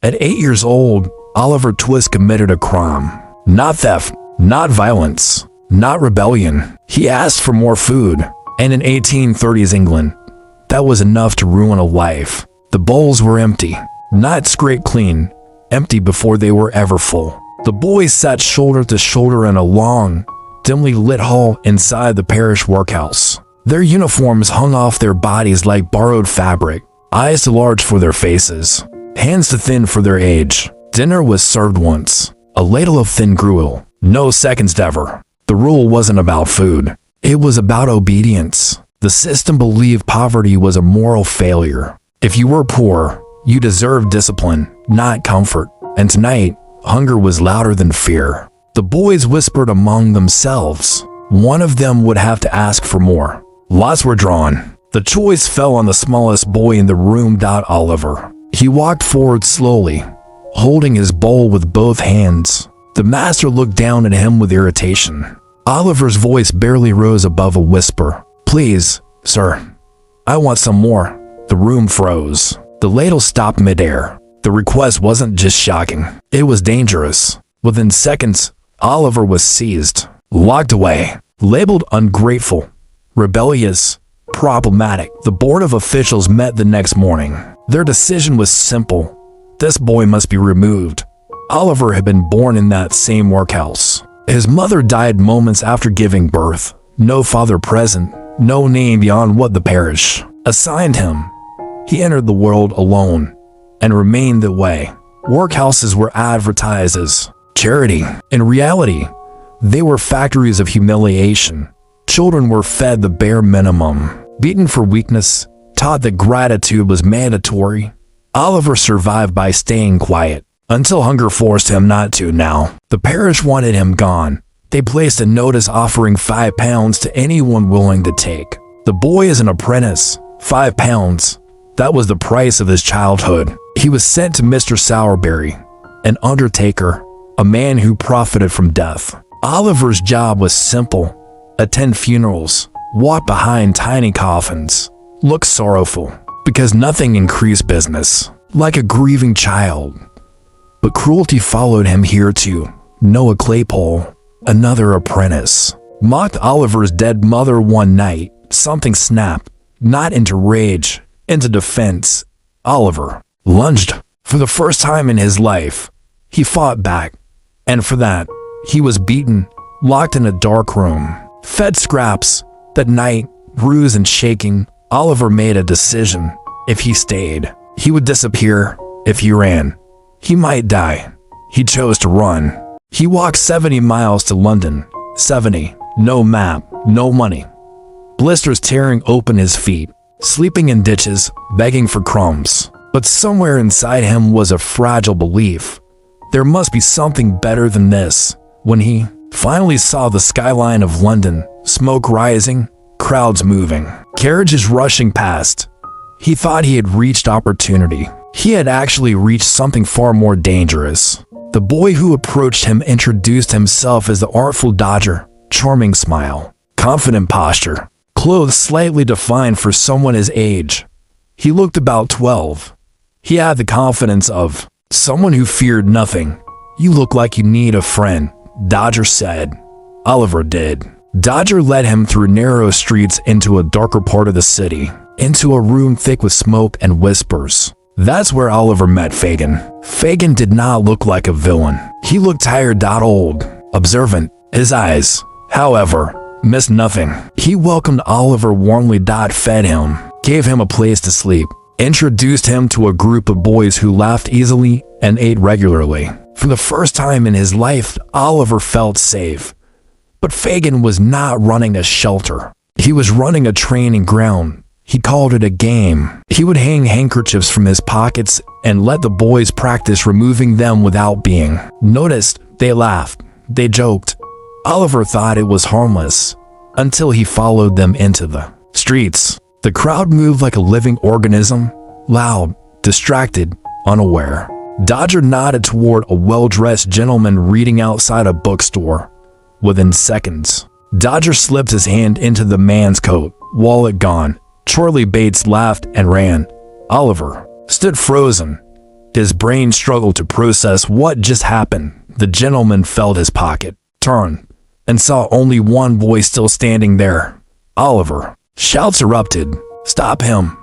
At 8 years old, Oliver Twist committed a crime. Not theft, not violence, not rebellion. He asked for more food, and in 1830s England, that was enough to ruin a life. The bowls were empty, not scraped clean, empty before they were ever full. The boys sat shoulder to shoulder in a long, dimly lit hall inside the parish workhouse. Their uniforms hung off their bodies like borrowed fabric, eyes too large for their faces, hands too thin for their age. Dinner was served once, a ladle of thin gruel, no seconds ever. The rule wasn't about food, it was about obedience. The system believed poverty was a moral failure. If you were poor, you deserved discipline, not comfort. And tonight, hunger was louder than fear. The boys whispered among themselves. One of them would have to ask for more. Lots were drawn. The choice fell on the smallest boy in the room, Oliver. He walked forward slowly, holding his bowl with both hands. The master looked down at him with irritation. Oliver's voice barely rose above a whisper. "Please, sir, I want some more." The room froze. The ladle stopped midair. The request wasn't just shocking, it was dangerous. Within seconds, Oliver was seized, locked away, labeled ungrateful, rebellious, problematic. The board of officials met the next morning. Their decision was simple. This boy must be removed. Oliver had been born in that same workhouse. His mother died moments after giving birth. No father present, no name beyond what the parish assigned him. He entered the world alone, and remained that way. Workhouses were advertised as charity. In reality, they were factories of humiliation. Children were fed the bare minimum, beaten for weakness, taught that gratitude was mandatory. Oliver survived by staying quiet, until hunger forced him not to. Now, the parish wanted him gone. They placed a notice offering £5 to anyone willing to take. The boy is an apprentice. £5. That was the price of his childhood. He was sent to Mr. Sowerberry, an undertaker, a man who profited from death. Oliver's job was simple: attend funerals, walk behind tiny coffins, look sorrowful, because nothing increased business, like a grieving child. But cruelty followed him here too. Noah Claypole, another apprentice, mocked Oliver's dead mother one night. Something snapped, not into rage, into defense. Oliver lunged. For the first time in his life, he fought back, and for that, he was beaten, locked in a dark room, fed scraps. That night, bruised and shaking, Oliver made a decision. If he stayed, he would disappear. If he ran, he might die. He chose to run. He walked 70 miles to London. 70. No map, no money. Blisters tearing open his feet, sleeping in ditches, begging for crumbs. But somewhere inside him was a fragile belief. There must be something better than this. When he finally saw the skyline of London, smoke rising, crowds moving, carriages rushing past, he thought he had reached opportunity. He had actually reached something far more dangerous. The boy who approached him introduced himself as the artful dodger, charming smile, confident posture, clothes slightly defined for someone his age. He looked about 12. He had the confidence of someone who feared nothing. "You look like you need a friend," Dodger said. Oliver did. Dodger led him through narrow streets into a darker part of the city, into a room thick with smoke and whispers. That's where Oliver met Fagin. Fagin did not look like a villain. He looked tired, old, observant. His eyes, however, missed nothing. He welcomed Oliver warmly, fed him, gave him a place to sleep, introduced him to a group of boys who laughed easily and ate regularly. For the first time in his life, Oliver felt safe. But Fagin was not running a shelter. He was running a training ground. He called it a game. He would hang handkerchiefs from his pockets and let the boys practice removing them without being noticed. They laughed. They joked. Oliver thought it was harmless, until he followed them into the streets. The crowd moved like a living organism, loud, distracted, unaware. Dodger nodded toward a well-dressed gentleman reading outside a bookstore. Within seconds, Dodger slipped his hand into the man's coat, wallet gone. Charlie Bates laughed and ran. Oliver stood frozen. His brain struggled to process what just happened. The gentleman felt his pocket, turned, and saw only one boy still standing there. Oliver. Shouts erupted. Stop him.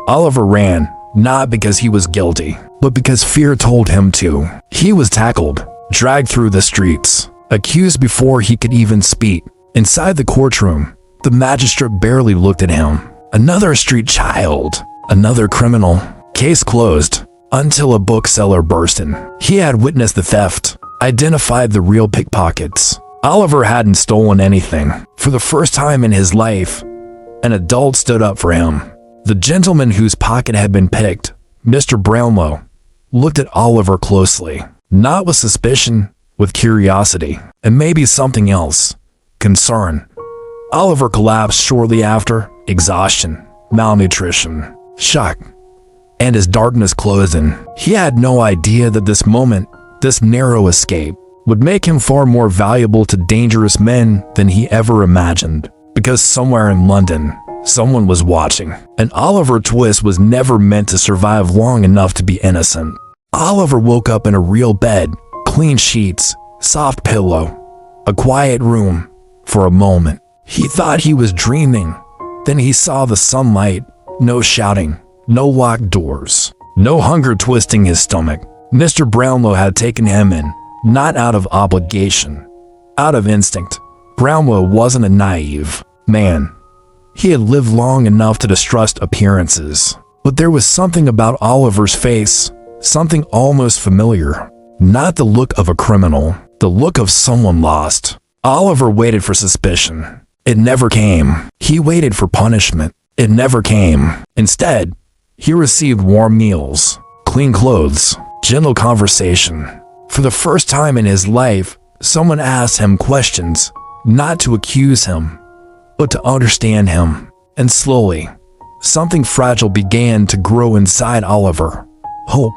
Oliver ran, not because he was guilty, but because fear told him to. He was tackled, dragged through the streets, accused before he could even speak. Inside the courtroom, the magistrate barely looked at him. Another street child, another criminal. Case closed. Until a bookseller burst in. He had witnessed the theft, identified the real pickpockets. Oliver hadn't stolen anything. For the first time in his life, an adult stood up for him. The gentleman whose pocket had been picked, Mr. Brownlow, looked at Oliver closely, not with suspicion, with curiosity, and maybe something else, concern. Oliver collapsed shortly after, exhaustion, malnutrition, shock, and as darkness closed in. He had no idea that this moment, this narrow escape, would make him far more valuable to dangerous men than he ever imagined. Because somewhere in London, someone was watching, and Oliver Twist was never meant to survive long enough to be innocent. Oliver woke up in a real bed, clean sheets, soft pillow, a quiet room. For a moment, he thought he was dreaming. Then he saw the sunlight, no shouting, no locked doors, no hunger twisting his stomach. Mr. Brownlow had taken him in, not out of obligation, out of instinct. Brownlow wasn't a naive man. He had lived long enough to distrust appearances. But there was something about Oliver's face, something almost familiar. Not the look of a criminal, the look of someone lost. Oliver waited for suspicion. It never came. He waited for punishment. It never came. Instead, he received warm meals, clean clothes, gentle conversation. For the first time in his life, someone asked him questions, not to accuse him, but to understand him. And slowly, something fragile began to grow inside Oliver. Hope.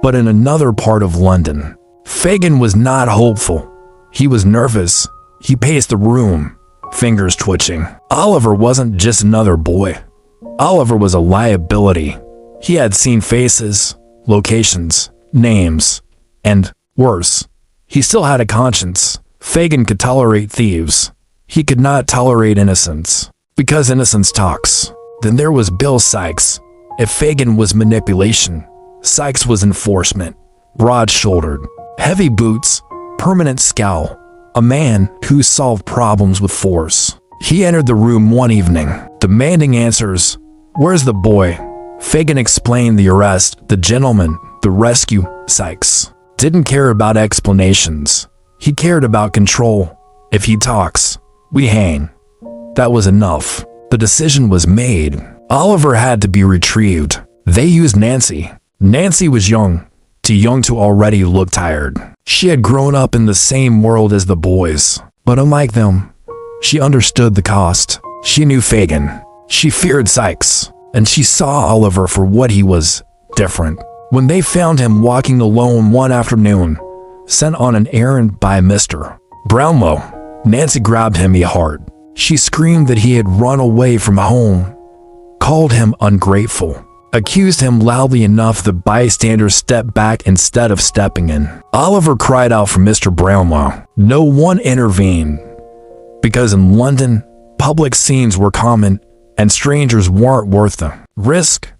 But in another part of London, Fagin was not hopeful. He was nervous. He paced the room, fingers twitching. Oliver wasn't just another boy. Oliver was a liability. He had seen faces, locations, names, and, worse, he still had a conscience. Fagin could tolerate thieves. He could not tolerate innocence. Because innocence talks. Then there was Bill Sikes. If Fagin was manipulation, Sikes was enforcement. Broad-shouldered, heavy boots, permanent scowl. A man who solved problems with force. He entered the room one evening, demanding answers. Where's the boy? Fagin explained the arrest, the gentleman, the rescue. Sikes didn't care about explanations. He cared about control. If he talks, we hang. That was enough. The decision was made. Oliver had to be retrieved. They used Nancy. Nancy was young, too young to already look tired. She had grown up in the same world as the boys, but unlike them, she understood the cost. She knew Fagin. She feared Sikes, and she saw Oliver for what he was, different. When they found him walking alone one afternoon, sent on an errand by Mr. Brownlow, Nancy grabbed him hard. She screamed that he had run away from home, called him ungrateful, accused him loudly enough that bystanders stepped back instead of stepping in. Oliver cried out for Mr. Brownlow. No one intervened, because in London, public scenes were common and strangers weren't worth the risk.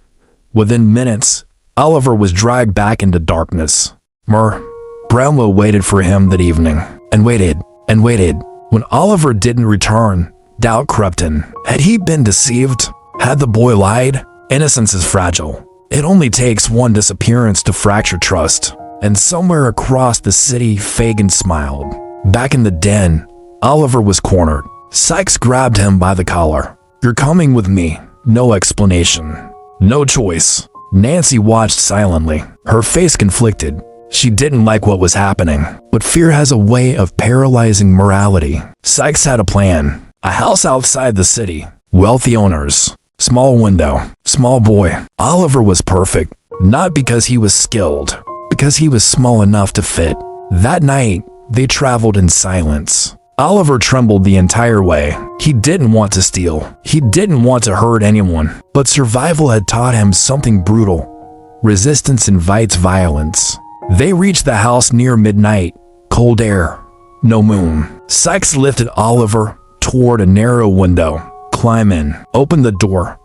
Within minutes, Oliver was dragged back into darkness. Brownlow waited for him that evening, and waited, and waited. When Oliver didn't return, doubt crept in. Had he been deceived? Had the boy lied? Innocence is fragile. It only takes one disappearance to fracture trust. And somewhere across the city, Fagin smiled. Back in the den, Oliver was cornered. Sikes grabbed him by the collar. You're coming with me. No explanation. No choice. Nancy watched silently, her face conflicted. She didn't like what was happening, but fear has a way of paralyzing morality. Sikes had a plan. A house outside the city. Wealthy owners. Small window. Small boy. Oliver was perfect, not because he was skilled, because he was small enough to fit. That night, they traveled in silence. Oliver trembled the entire way. He didn't want to steal. He didn't want to hurt anyone. But survival had taught him something brutal. Resistance invites violence. They reached the house near midnight. Cold air, no moon. Sykes lifted Oliver toward a narrow window. Climb in. Open the door.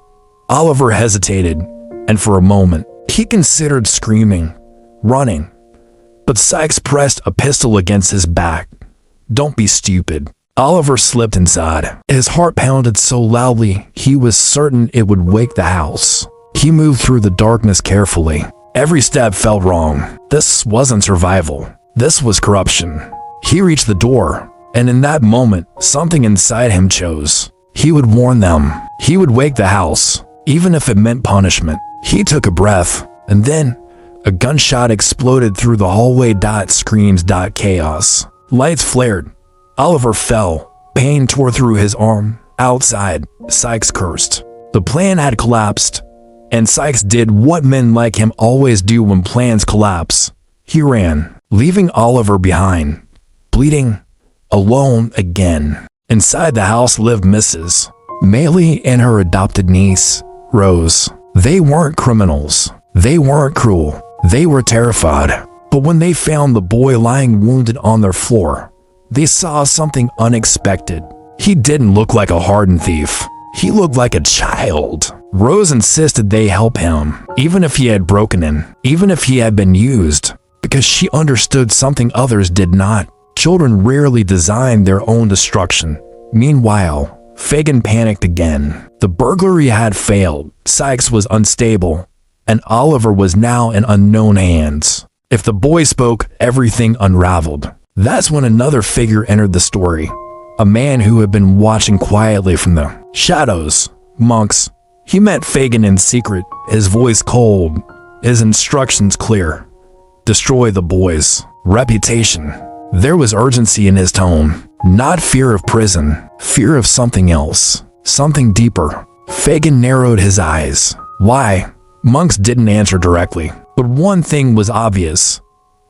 Oliver hesitated, and for a moment, he considered screaming, running. But Sykes pressed a pistol against his back. Don't be stupid. Oliver slipped inside. His heart pounded so loudly he was certain it would wake the house. He moved through the darkness carefully. Every step felt wrong. This wasn't survival. This was corruption. He reached the door, and in that moment, something inside him chose. He would warn them. He would wake the house, even if it meant punishment. He took a breath, and then a gunshot exploded through the hallway. Screams. Chaos. Lights flared. Oliver fell. Pain tore through his arm. Outside, Sykes cursed. The plan had collapsed, and Sykes did what men like him always do when plans collapse. He ran, leaving Oliver behind, bleeding, alone again. Inside the house lived Mrs. Maylie and her adopted niece, Rose. They weren't criminals. They weren't cruel. They were terrified. But when they found the boy lying wounded on their floor, they saw something unexpected. He didn't look like a hardened thief. He looked like a child. Rose insisted they help him, even if he had broken in, even if he had been used, because she understood something others did not. Children rarely design their own destruction. Meanwhile, Fagin panicked again. The burglary had failed. Sykes was unstable, and Oliver was now in unknown hands. If the boy spoke, everything unraveled. That's when another figure entered the story. A man who had been watching quietly from the shadows. Monks. He met Fagin in secret, his voice cold, his instructions clear. Destroy the boy's reputation. There was urgency in his tone, not fear of prison, fear of something else, something deeper. Fagin narrowed his eyes. Why? Monks didn't answer directly, but one thing was obvious.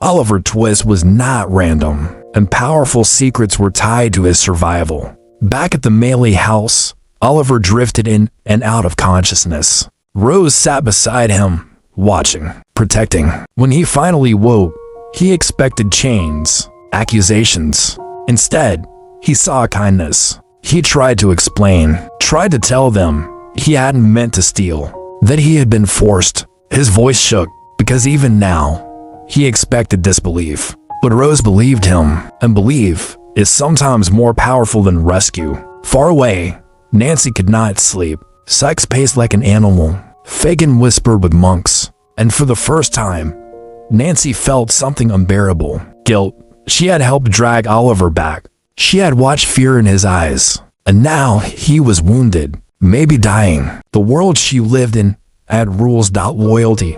Oliver Twist was not random, and powerful secrets were tied to his survival. Back at the Maylie house, Oliver drifted in and out of consciousness. Rose sat beside him, watching, protecting. When he finally woke, he expected chains, accusations. Instead, he saw kindness. He tried to explain, tried to tell them he hadn't meant to steal, that he had been forced. His voice shook, because even now, he expected disbelief. But Rose believed him, and belief is sometimes more powerful than rescue. Far away, Nancy could not sleep. Sykes paced like an animal. Fagin whispered with Monks, and for the first time, Nancy felt something unbearable. Guilt. She had helped drag Oliver back. She had watched fear in his eyes, and now he was wounded, maybe dying. The world she lived in had rules. Loyalty.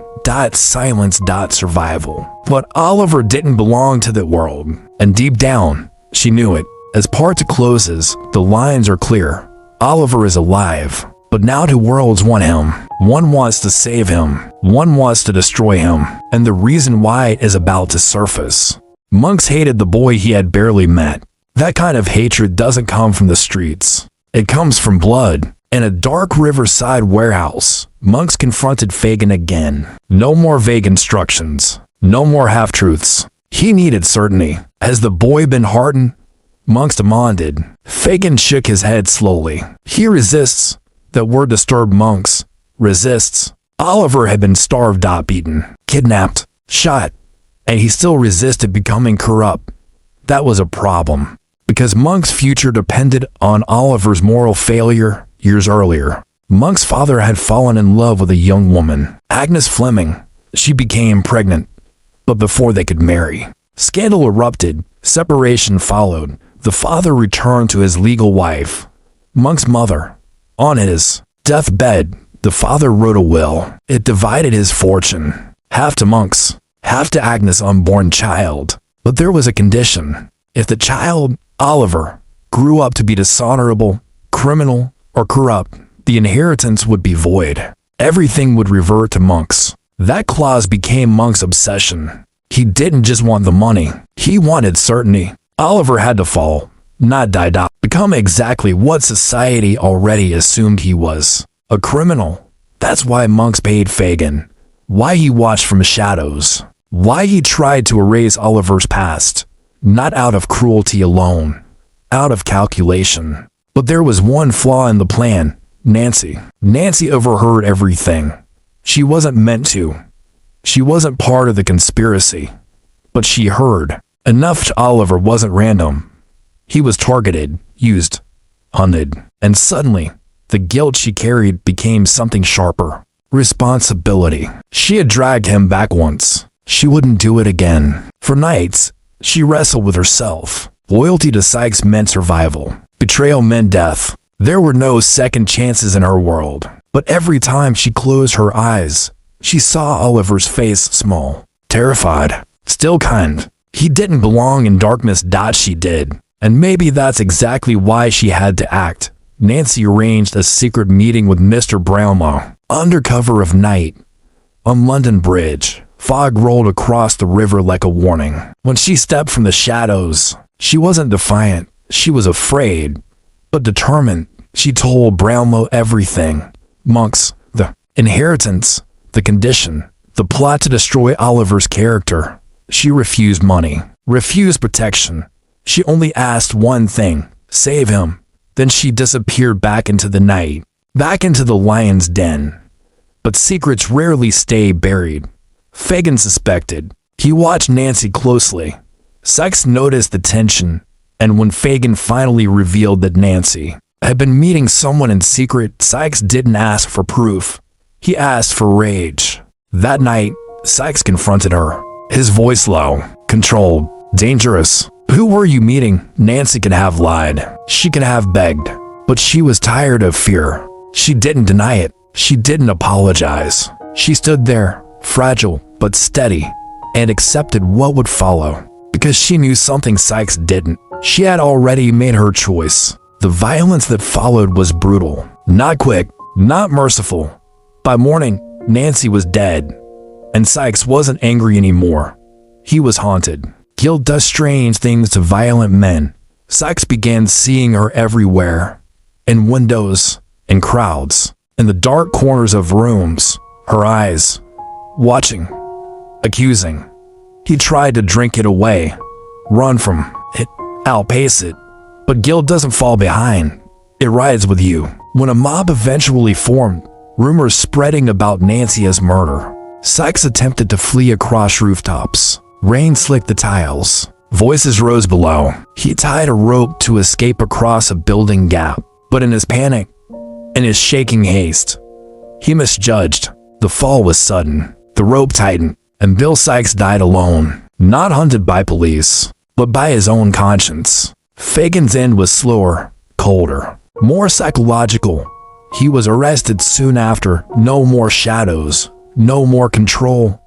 Silence. Survival. But Oliver didn't belong to that world, and deep down, she knew it. As part closes, the lines are clear. Oliver is alive, but now two worlds want him. One wants to save him, one wants to destroy him, and the reason why is about to surface. Monks hated the boy he had barely met. That kind of hatred doesn't come from the streets. It comes from blood. In a dark riverside warehouse, Monks confronted Fagin again. No more vague instructions. No more half-truths. He needed certainty. Has the boy been hardened? Monks demanded. Fagin shook his head slowly. He resists. That word disturbed Monks. Resists. Oliver had been starved, beaten, kidnapped, shot, and he still resisted becoming corrupt. That was a problem, because Monk's future depended on Oliver's moral failure. Years earlier, Monk's father had fallen in love with a young woman, Agnes Fleming. She became pregnant, but before they could marry, scandal erupted. Separation followed. The father returned to his legal wife, Monk's mother. On his deathbed, the father wrote a will. It divided his fortune, half to Monks, half to Agnes' unborn child. But there was a condition. If the child, Oliver, grew up to be dishonorable, criminal, or corrupt, the inheritance would be void. Everything would revert to Monks. That clause became Monk's obsession. He didn't just want the money. He wanted certainty. Oliver had to fall, not die, become exactly what society already assumed he was. A criminal. That's why Monks paid Fagin. Why he watched from the shadows. Why he tried to erase Oliver's past. Not out of cruelty alone, out of calculation. But there was one flaw in the plan. Nancy. Nancy overheard everything. She wasn't meant to. She wasn't part of the conspiracy. But she heard. Enough to Oliver wasn't random. He was targeted, used, hunted. And suddenly, the guilt she carried became something sharper. Responsibility. She had dragged him back once. She wouldn't do it again. For nights, she wrestled with herself. Loyalty to Sykes meant survival. Betrayal meant death. There were no second chances in her world. But every time she closed her eyes, she saw Oliver's face small, terrified, still kind. He didn't belong in darkness. She did. And maybe that's exactly why she had to act. Nancy arranged a secret meeting with Mr. Brownlow. Under cover of night, on London Bridge, fog rolled across the river like a warning. When she stepped from the shadows, she wasn't defiant. She was afraid, but determined. She told Brownlow everything. Monks, the inheritance, the condition, the plot to destroy Oliver's character. She refused money, refused protection. She only asked one thing, save him. Then she disappeared back into the night, back into the lion's den. But secrets rarely stay buried. Fagin suspected. He watched Nancy closely. Sykes noticed the tension, and when Fagin finally revealed that Nancy had been meeting someone in secret, Sykes didn't ask for proof. He asked for rage. That night, Sykes confronted her, his voice low, controlled, dangerous. Who were you meeting? Nancy could have lied. She could have begged. But she was tired of fear. She didn't deny it. She didn't apologize. She stood there, fragile but steady, and accepted what would follow. Because she knew something Sykes didn't. She had already made her choice. The violence that followed was brutal. Not quick, not merciful. By morning, Nancy was dead. And Sykes wasn't angry anymore. He was haunted. Guilt does strange things to violent men. Sykes began seeing her everywhere. In windows, in crowds, in the dark corners of rooms. Her eyes, watching, accusing. He tried to drink it away, run from it, outpace it. But guilt doesn't fall behind. It rides with you. When a mob eventually formed, rumors spreading about Nancy's murder, Sykes attempted to flee across rooftops. Rain slicked the tiles. Voices rose below. He tied a rope to escape across a building gap. But in his panic, in his shaking haste, he misjudged. The fall was sudden. The rope tightened, and Bill Sykes died alone. Not hunted by police, but by his own conscience. Fagin's end was slower, colder, more psychological. He was arrested soon after. No more shadows, no more control.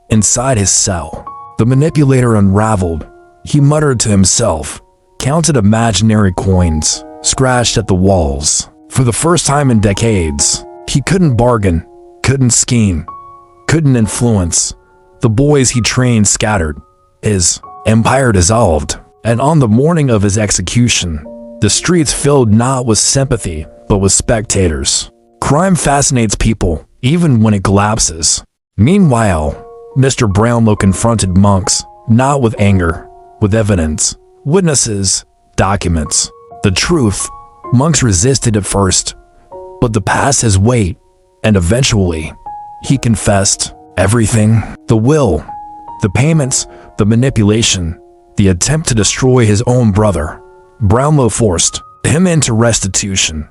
Inside his cell, the manipulator unraveled. He muttered to himself, counted imaginary coins, scratched at the walls. For the first time in decades, he couldn't bargain, couldn't scheme, couldn't influence. The boys he trained scattered. His empire dissolved. And on the morning of his execution, the streets filled not with sympathy, but with spectators. Crime fascinates people, even when it collapses. Meanwhile, Mr. Brownlow confronted Monks, not with anger, with evidence, witnesses, documents. The truth. Monks resisted at first, but the past has weight, and eventually, he confessed everything. The will, the payments, the manipulation, the attempt to destroy his own brother. Brownlow forced him into restitution.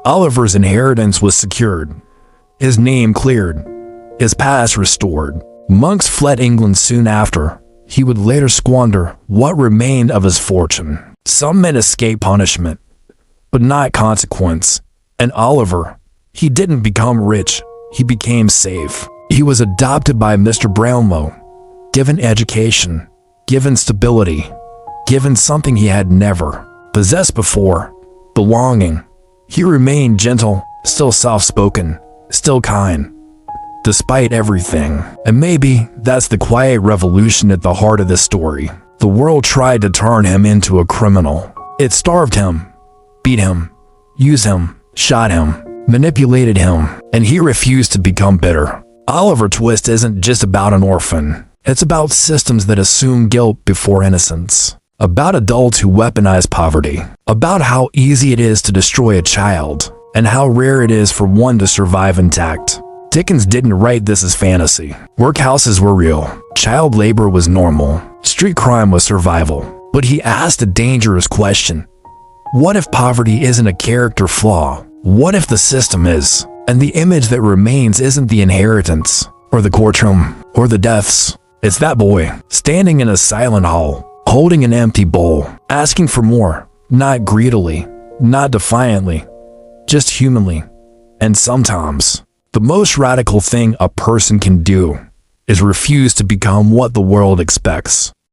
Oliver's inheritance was secured, his name cleared, his past restored. Monks fled England soon after. He would later squander what remained of his fortune. Some men escape punishment, but not consequence. And Oliver, he didn't become rich, he became safe. He was adopted by Mr. Brownlow, given education, given stability, given something he had never possessed before, belonging. He remained gentle, still soft-spoken, still kind, despite everything. And maybe that's the quiet revolution at the heart of this story. The world tried to turn him into a criminal. It starved him, beat him, used him, shot him, manipulated him, and he refused to become bitter. Oliver Twist isn't just about an orphan. It's about systems that assume guilt before innocence. About adults who weaponize poverty. About how easy it is to destroy a child, and how rare it is for one to survive intact. Dickens didn't write this as fantasy. Workhouses were real. Child labor was normal. Street crime was survival. But he asked a dangerous question. What if poverty isn't a character flaw? What if the system is? And the image that remains isn't the inheritance, or the courtroom, or the deaths. It's that boy, standing in a silent hall, holding an empty bowl, asking for more, not greedily, not defiantly, just humanly. And sometimes, the most radical thing a person can do is refuse to become what the world expects.